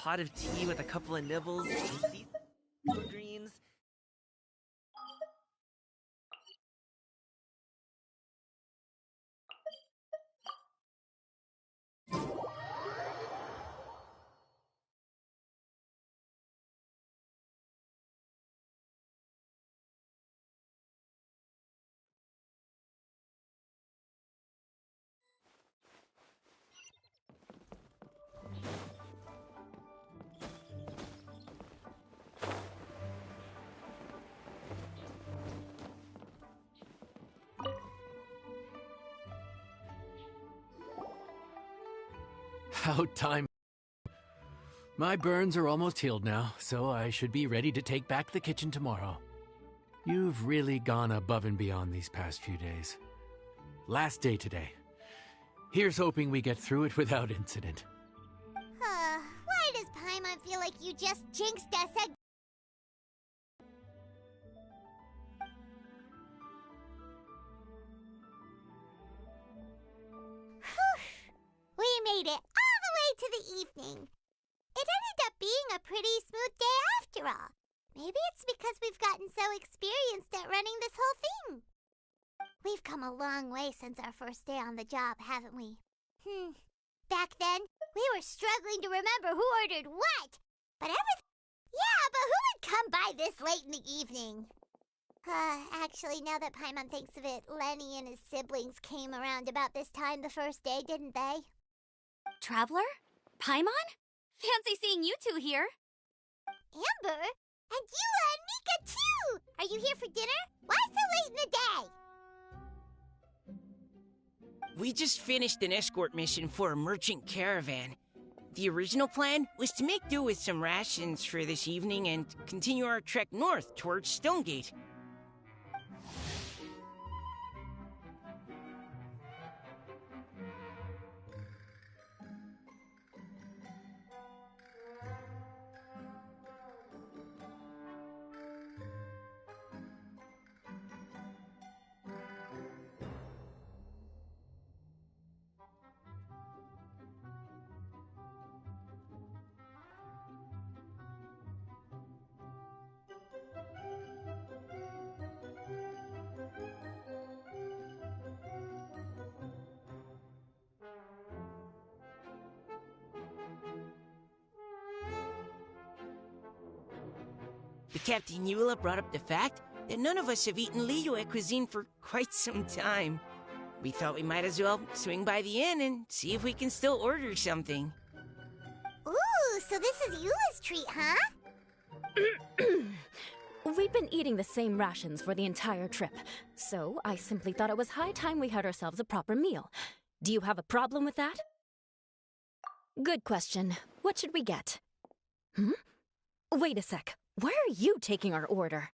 pot of tea with a couple of nibbles, and sea greens. About time. My burns are almost healed now, so I should be ready to take back the kitchen tomorrow. You've really gone above and beyond these past few days. Last day today. Here's hoping we get through it without incident. Why does Paimon feel like you just jinxed us again? We made it all the way to the evening. It ended up being a pretty smooth day after all. Maybe it's because we've gotten so experienced at running this whole thing. We've come a long way since our first day on the job, haven't we? Back then, we were struggling to remember who ordered what. But who would come by this late in the evening? Actually, now that Paimon thinks of it, Lenny and his siblings came around about this time the first day, didn't they? Traveler? Paimon? Fancy seeing you two here. Amber? And Eula and Mika, too! Are you here for dinner? Why so late in the day? We just finished an escort mission for a merchant caravan. The original plan was to make do with some rations for this evening and continue our trek north towards Stonegate. The Captain Eula brought up the fact that none of us have eaten Liyue cuisine for quite some time. We thought we might as well swing by the inn and see if we can still order something. Ooh, so this is Eula's treat, huh? We've been eating the same rations for the entire trip, so I simply thought it was high time we had ourselves a proper meal. Do you have a problem with that? Good question. What should we get? Wait a sec. Why are you taking our order?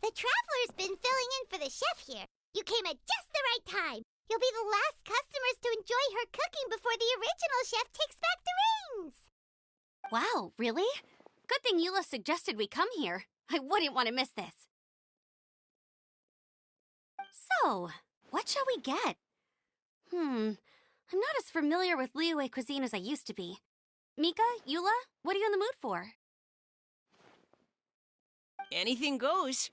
The Traveler's been filling in for the chef here. You came at just the right time. You'll be the last customers to enjoy her cooking before the original chef takes back the reins. Wow, really? Good thing Eula suggested we come here. I wouldn't want to miss this. So, what shall we get? I'm not as familiar with Liyue cuisine as I used to be. Mika, Eula, what are you in the mood for? Anything goes.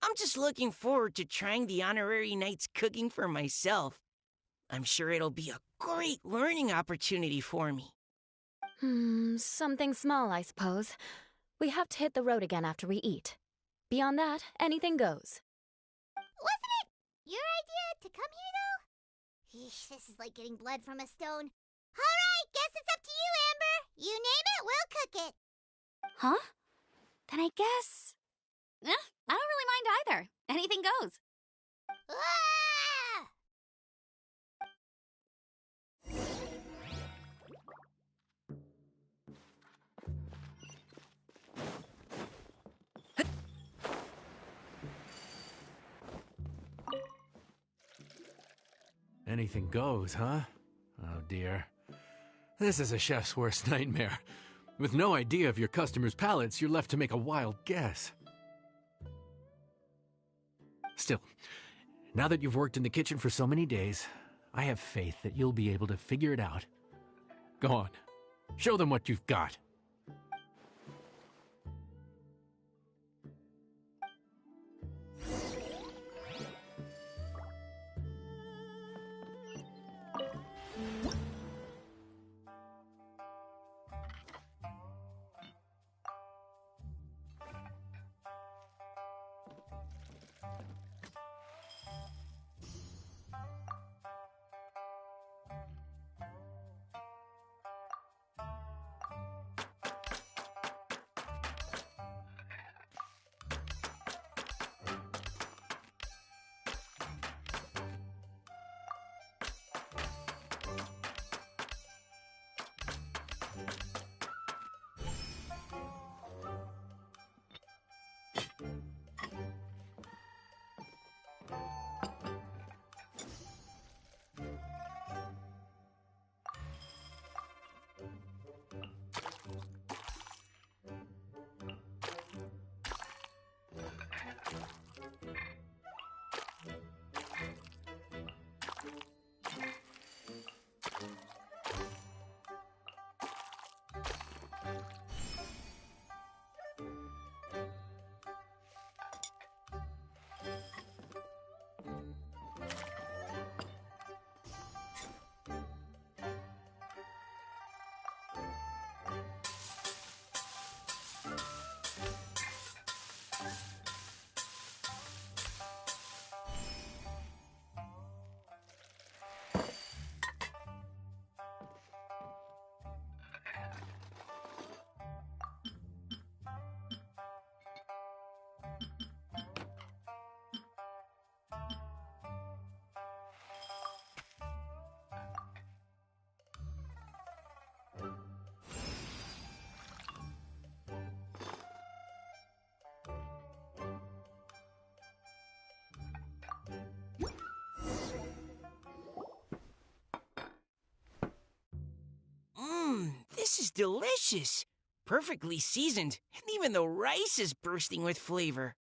I'm just looking forward to trying the Honorary Knight's cooking for myself. I'm sure it'll be a great learning opportunity for me. Something small, I suppose. We have to hit the road again after we eat. Beyond that, anything goes. Wasn't it your idea to come here, though? Yeesh, this is like getting blood from a stone. All right, guess it's up to you, Amber. You name it, we'll cook it. Huh? Then I guess... I don't really mind either. Anything goes. Ah! Anything goes, huh? Oh dear. This is a chef's worst nightmare. With no idea of your customers' palates, you're left to make a wild guess. Still, now that you've worked in the kitchen for so many days, I have faith that you'll be able to figure it out. Go on, show them what you've got. This is delicious. Perfectly seasoned, and even the rice is bursting with flavor.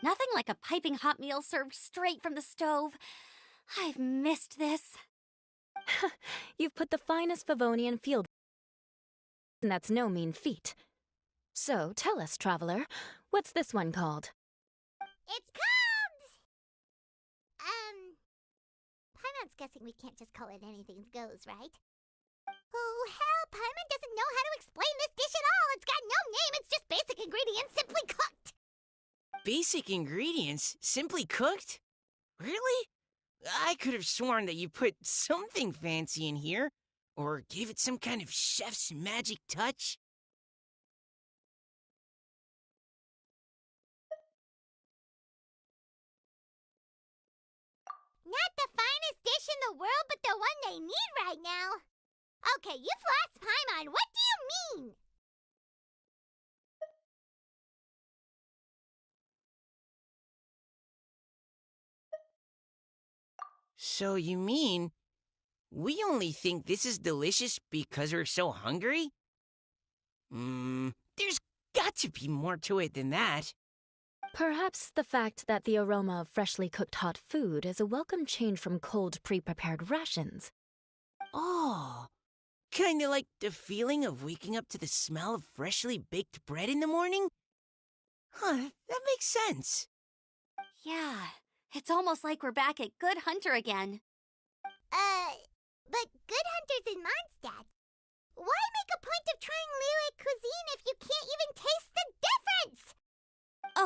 Nothing like a piping hot meal served straight from the stove. I've missed this. You've put the finest Favonian field, and that's no mean feat. So, tell us, traveler, what's this one called? It's called... Paimon's guessing we can't just call it anything goes, right? Oh, hell, Paimon doesn't know how to explain this dish at all. It's got no name, it's just basic ingredients simply cooked. Basic ingredients? Simply cooked? Really? I could have sworn that you put something fancy in here, or gave it some kind of chef's magic touch. Not the finest dish in the world, but the one they need right now. Okay, you've lost Paimon. What do you mean? So you mean, we only think this is delicious because we're so hungry? There's got to be more to it than that. Perhaps the fact that the aroma of freshly cooked hot food is a welcome change from cold, pre-prepared rations. Oh, kinda like the feeling of waking up to the smell of freshly baked bread in the morning? Huh, that makes sense. Yeah, it's almost like we're back at Good Hunter again. But Good Hunter's in Mondstadt. Why make a point of trying Liyue cuisine if you can't even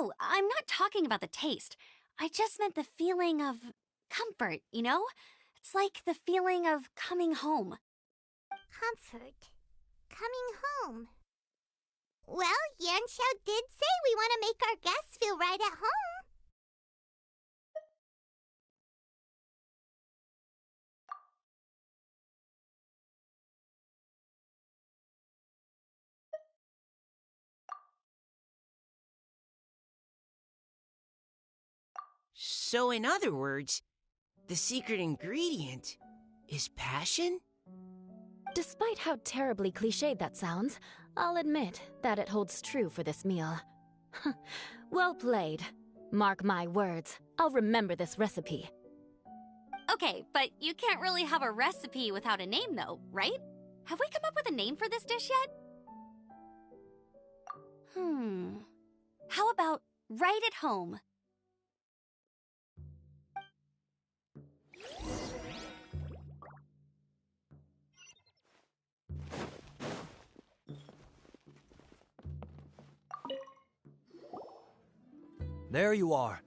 Oh, I'm not talking about the taste. I just meant the feeling of comfort, you know? It's like the feeling of coming home. Comfort. Coming home. Well, Yanxiao did say we want to make our guests feel right at home. So, in other words, the secret ingredient is passion? Despite how terribly cliched that sounds, I'll admit that it holds true for this meal. Well played. Mark my words, I'll remember this recipe. Okay, but you can't really have a recipe without a name, though, right? Have we come up with a name for this dish yet? How about right at home? There you are.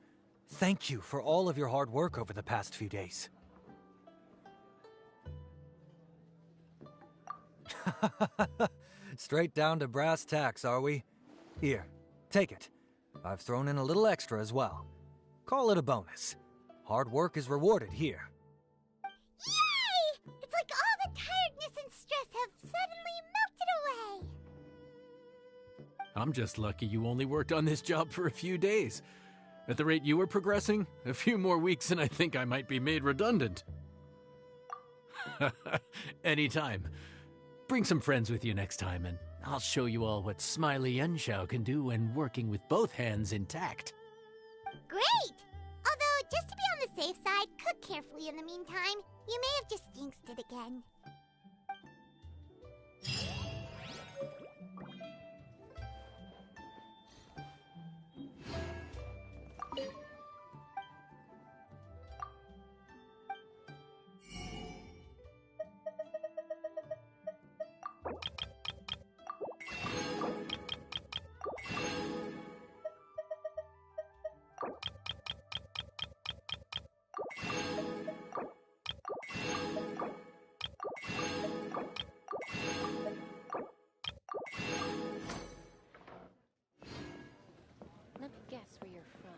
Thank you for all of your hard work over the past few days. Straight down to brass tacks, are we? Here, take it. I've thrown in a little extra as well. Call it a bonus. Hard work is rewarded here. Yay! It's like all the tiredness and stress have suddenly melted away. I'm just lucky you only worked on this job for a few days. At the rate you were progressing, a few more weeks and I think I might be made redundant. Anytime. Bring some friends with you next time and I'll show you all what Smiley Yanxiao can do when working with both hands intact. Great! Although, just to be on the safe side, cook carefully in the meantime. You may have just jinxed it again. Let me guess where you're from.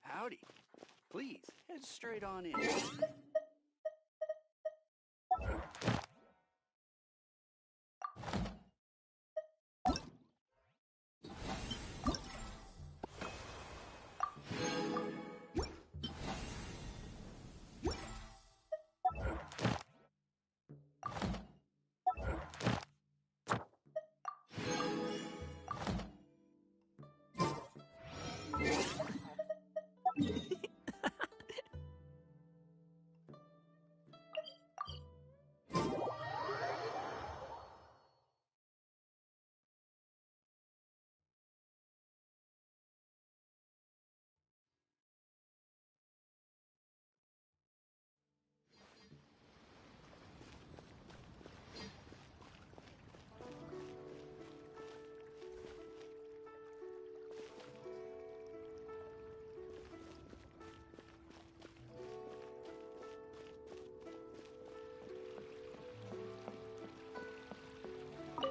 Howdy. Please, head straight on in.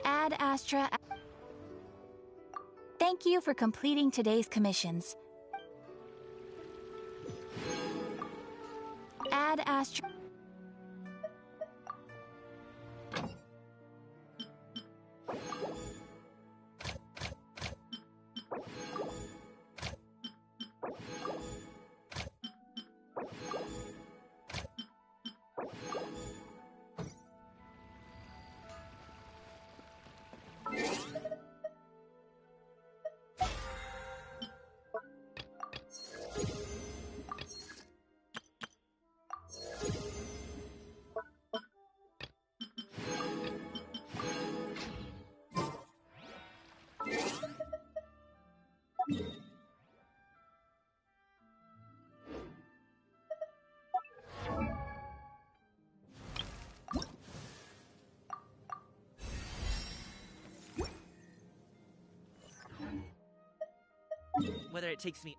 Ad Astra. Thank you for completing today's commissions. Ad Astra. whether it takes me.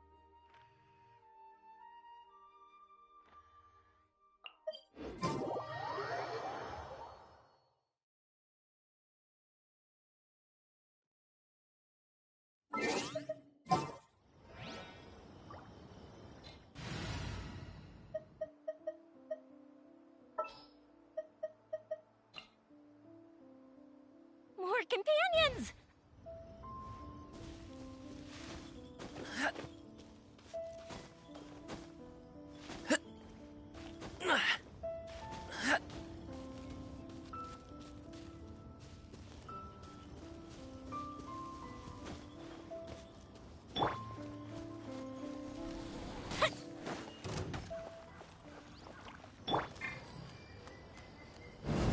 More companions!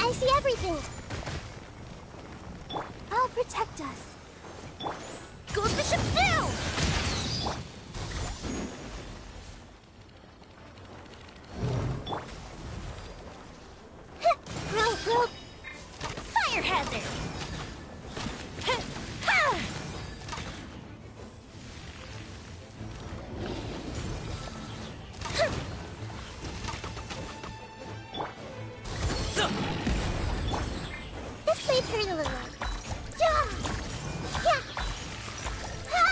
I see everything. I'll protect us. Goes the ship down! Rope. Fire hazard! Ha! This may hurt a little. Yeah. Yeah. Ha!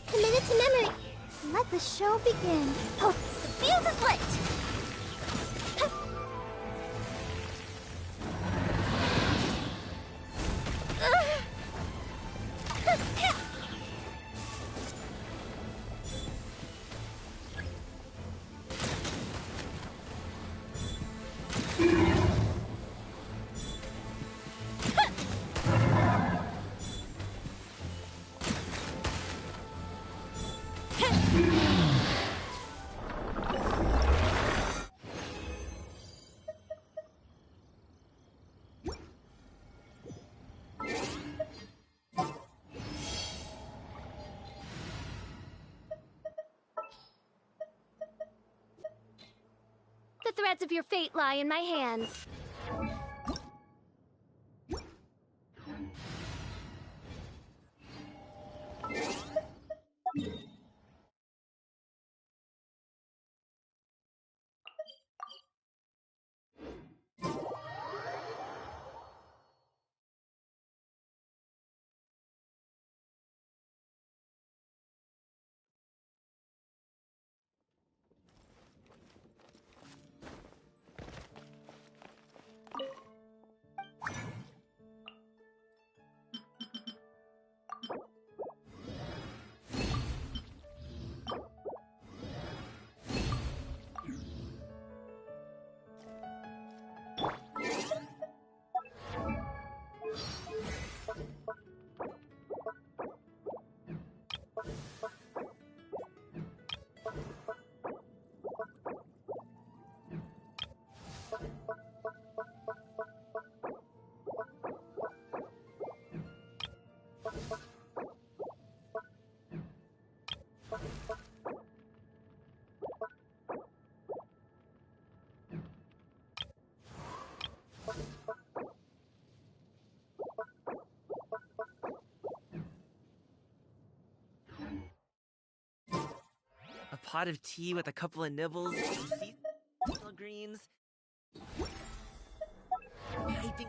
Committed to memory. Let the show begin. Oh, the fuse is lit! The threads of your fate lie in my hands. A pot of tea with a couple of nibbles, some seasonal greens. Piping.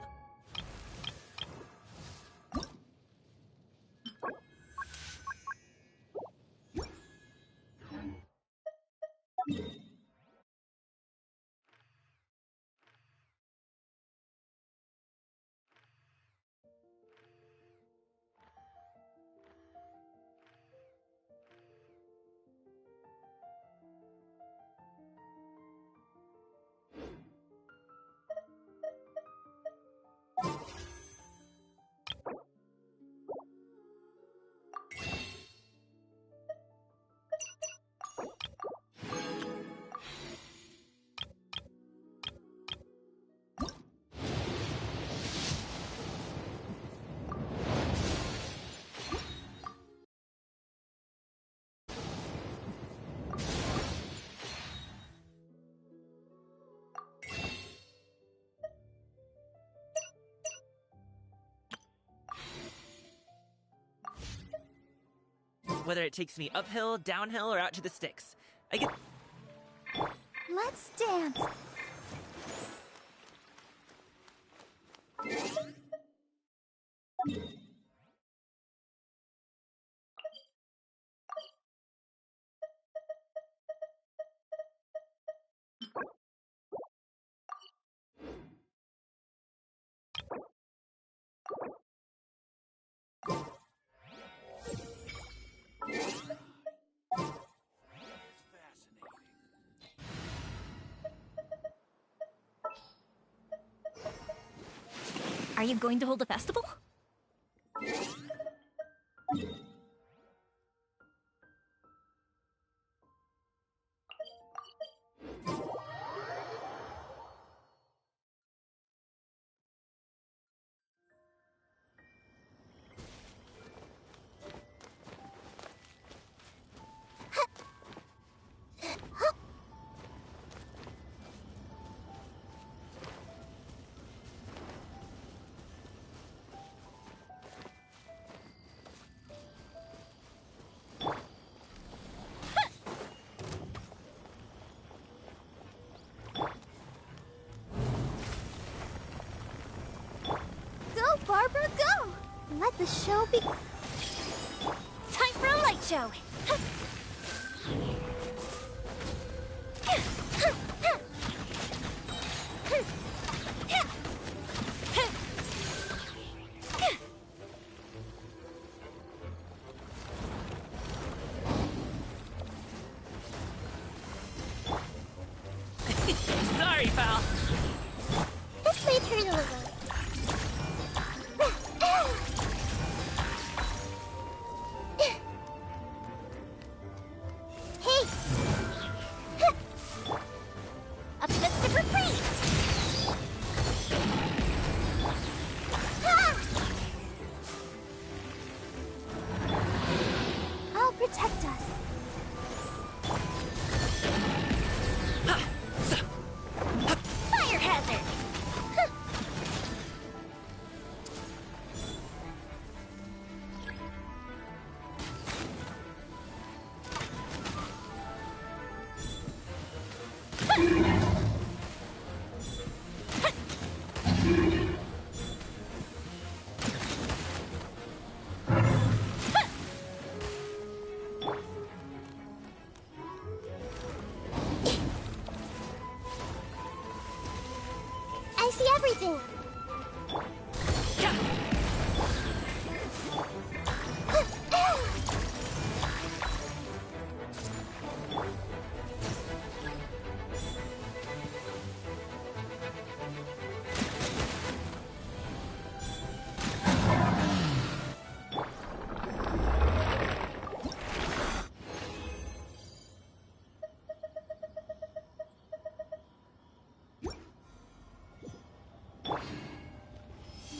whether it takes me uphill, downhill, or out to the sticks. I get. Let's dance. Are you going to hold a festival? Go, Barbara, go! Let the show be. Time for a light show! Sorry, pal. This may turn a little. Hey! A festive reprise! Ah! I'll protect us. Fire hazard! I see everything.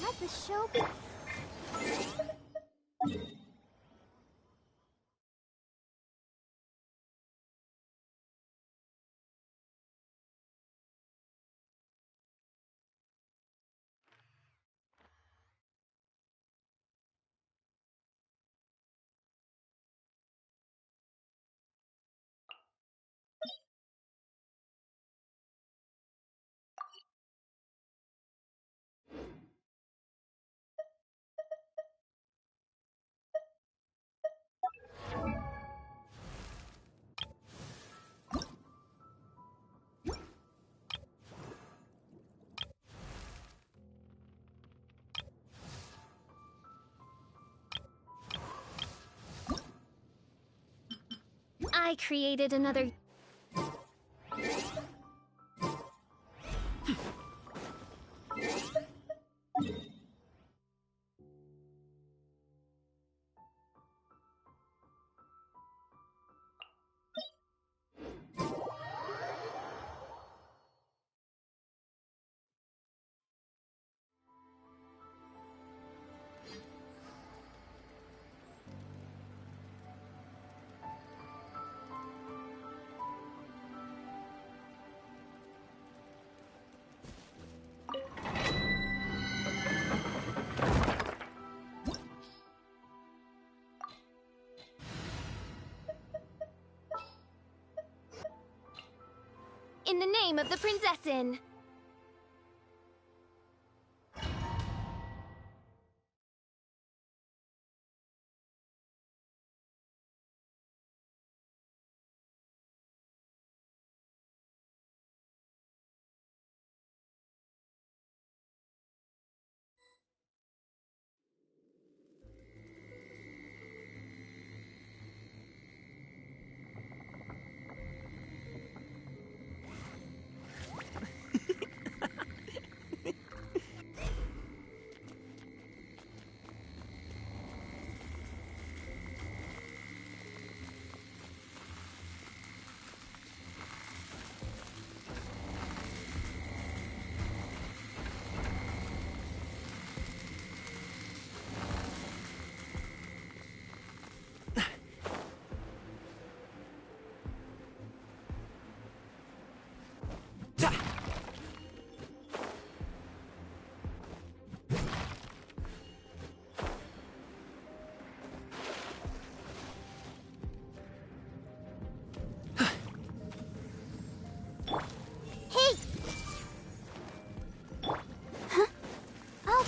Let the show be. I created another... name of the prinzessin.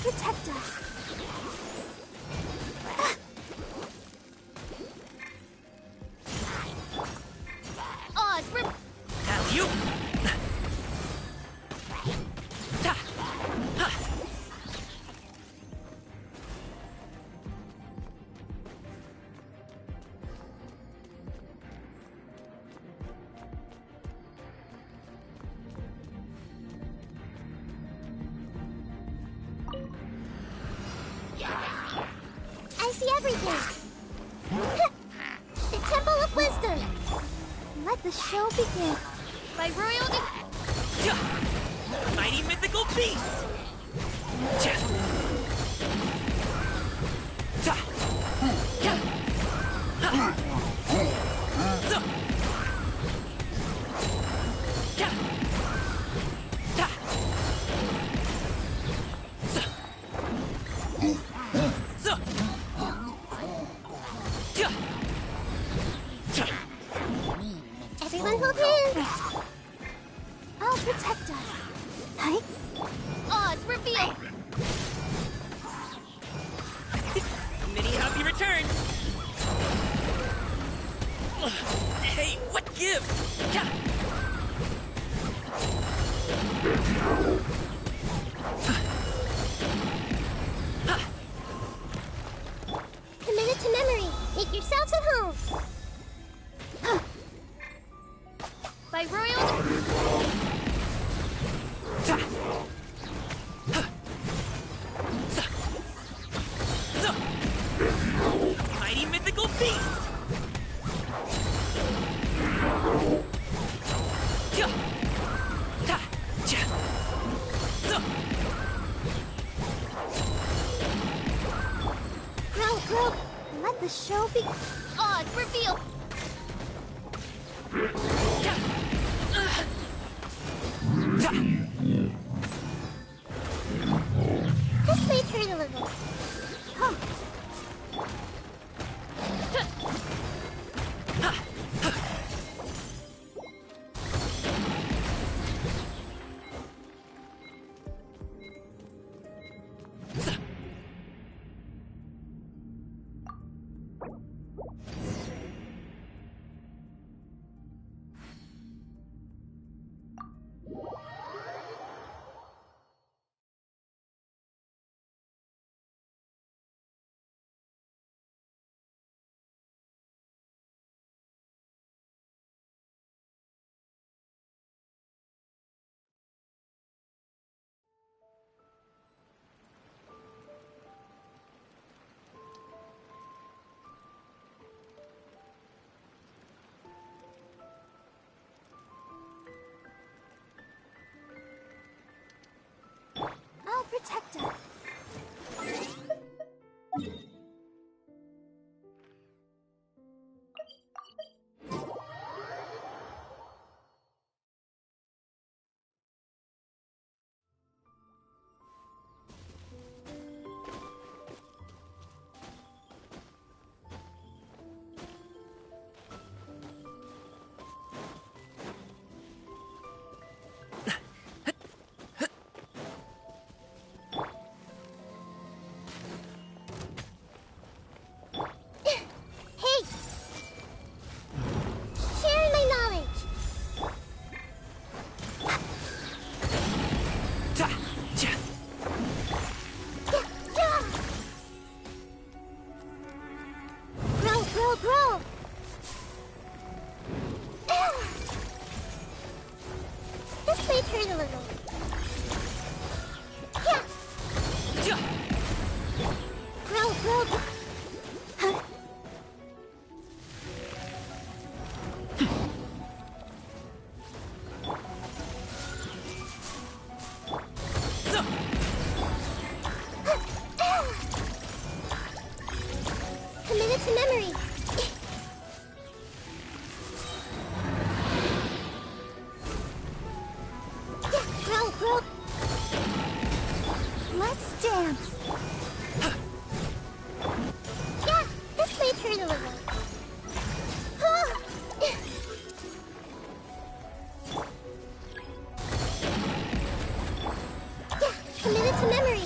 Protect us. Oz, You! I see everything. The Temple of Wisdom. Let the show begin. by royal Mighty mythical beast! Everyone hold hands. I'll protect us. Hi? Oz, reveal! Mini Happy return! Hey, what gives? Commit it to memory. Make yourselves at home. By royal Mighty mythical beast! Grow. Let the show begin. Oz, reveal! This may hurt a little. Huh. I'll protect us. Grow! This may hurt a little. Yeah! Grow! Huh? Commit it to memory. Grow. Let's dance. Yeah, this may hurt a little. Yeah, commit it to memory.